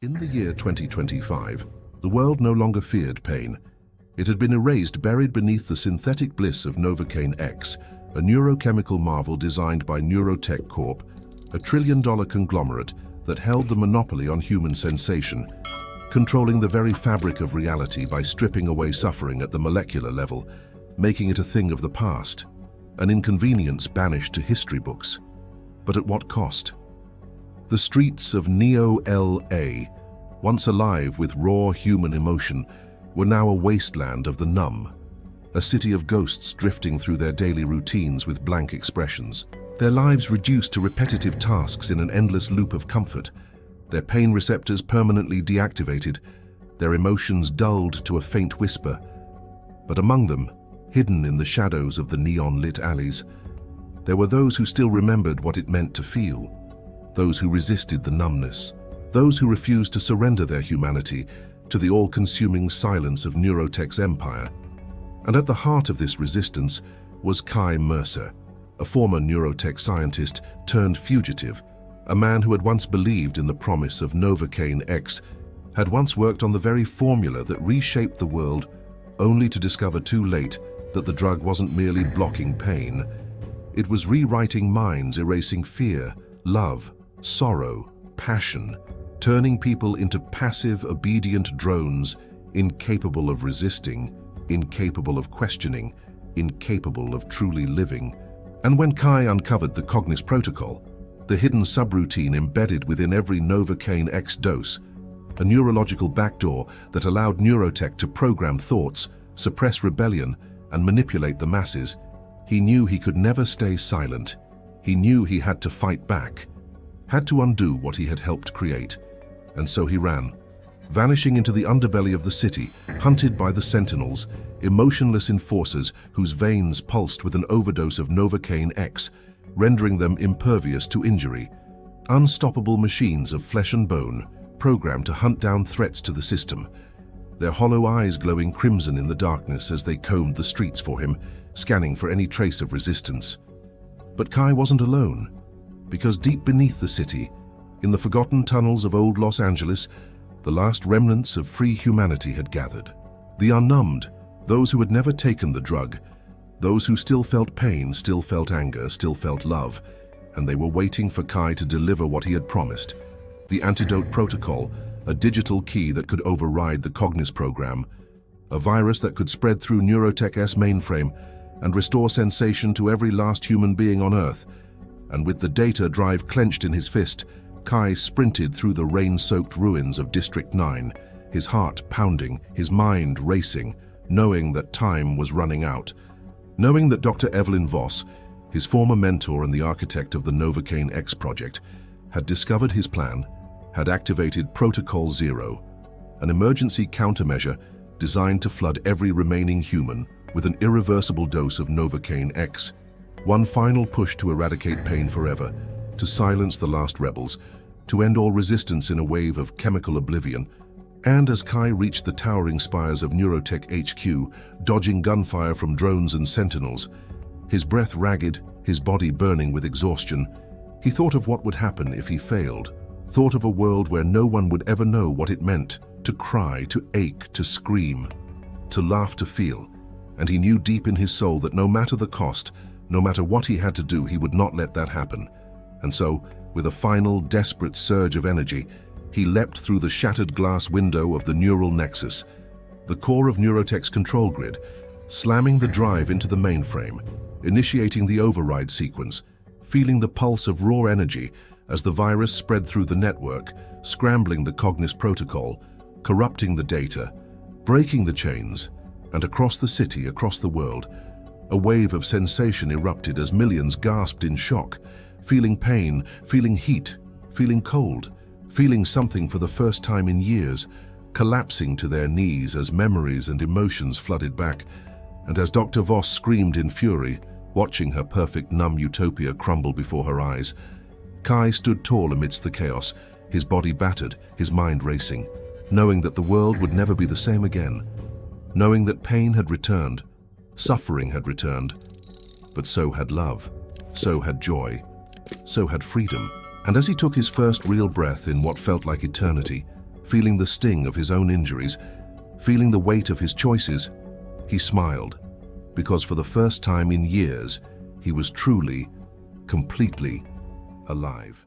In the year 2025, the world no longer feared pain. It had been erased, buried beneath the synthetic bliss of Novocaine X, a neurochemical marvel designed by Neurotech Corp, a trillion-dollar conglomerate that held the monopoly on human sensation, controlling the very fabric of reality by stripping away suffering at the molecular level, making it a thing of the past, an inconvenience banished to history books. But at what cost? The streets of Neo-LA, once alive with raw human emotion, were now a wasteland of the numb, a city of ghosts drifting through their daily routines with blank expressions, their lives reduced to repetitive tasks in an endless loop of comfort, their pain receptors permanently deactivated, their emotions dulled to a faint whisper. But among them, hidden in the shadows of the neon-lit alleys, there were those who still remembered what it meant to feel, those who resisted the numbness, those who refused to surrender their humanity to the all-consuming silence of Neurotech's empire. And at the heart of this resistance was Caine Mercer, a former Neurotech scientist turned fugitive, a man who had once believed in the promise of Novocaine X, had once worked on the very formula that reshaped the world, only to discover too late that the drug wasn't merely blocking pain. It was rewriting minds, erasing fear, love, sorrow, passion, turning people into passive, obedient drones, incapable of resisting, incapable of questioning, incapable of truly living. And when Caine uncovered the Cognis protocol, the hidden subroutine embedded within every Novocaine X dose, a neurological backdoor that allowed Neurotech to program thoughts, suppress rebellion, and manipulate the masses, he knew he could never stay silent. He knew he had to fight back, had to undo what he had helped create. And so he ran, vanishing into the underbelly of the city, hunted by the sentinels, emotionless enforcers whose veins pulsed with an overdose of Novocaine X, rendering them impervious to injury. Unstoppable machines of flesh and bone, programmed to hunt down threats to the system, their hollow eyes glowing crimson in the darkness as they combed the streets for him, scanning for any trace of resistance. But Caine wasn't alone, because deep beneath the city, in the forgotten tunnels of old Los Angeles, the last remnants of free humanity had gathered. The unnumbed, those who had never taken the drug, those who still felt pain, still felt anger, still felt love, and they were waiting for Caine to deliver what he had promised. The antidote protocol, a digital key that could override the Cognis program, a virus that could spread through Neurotech's mainframe and restore sensation to every last human being on Earth. And with the data drive clenched in his fist, Caine sprinted through the rain-soaked ruins of District 9, his heart pounding, his mind racing, knowing that time was running out. Knowing that Dr. Evelyn Voss, his former mentor and the architect of the Novocaine X project, had discovered his plan, had activated Protocol Zero, an emergency countermeasure designed to flood every remaining human with an irreversible dose of Novocaine X. One final push to eradicate pain forever, to silence the last rebels, to end all resistance in a wave of chemical oblivion. And as Caine reached the towering spires of Neurotech HQ, dodging gunfire from drones and sentinels, his breath ragged, his body burning with exhaustion, he thought of what would happen if he failed, thought of a world where no one would ever know what it meant to cry, to ache, to scream, to laugh, to feel. And he knew deep in his soul that no matter the cost, no matter what he had to do, he would not let that happen. And so, with a final, desperate surge of energy, he leapt through the shattered glass window of the neural nexus, the core of Neurotech's control grid, slamming the drive into the mainframe, initiating the override sequence, feeling the pulse of raw energy as the virus spread through the network, scrambling the Cognis protocol, corrupting the data, breaking the chains, and across the city, across the world, a wave of sensation erupted as millions gasped in shock, feeling pain, feeling heat, feeling cold, feeling something for the first time in years, collapsing to their knees as memories and emotions flooded back. And as Dr. Voss screamed in fury, watching her perfect numb utopia crumble before her eyes, Caine stood tall amidst the chaos, his body battered, his mind racing, knowing that the world would never be the same again, knowing that pain had returned, suffering had returned, but so had love, so had joy, so had freedom. And as he took his first real breath in what felt like eternity, feeling the sting of his own injuries, feeling the weight of his choices, he smiled, because for the first time in years, he was truly, completely alive.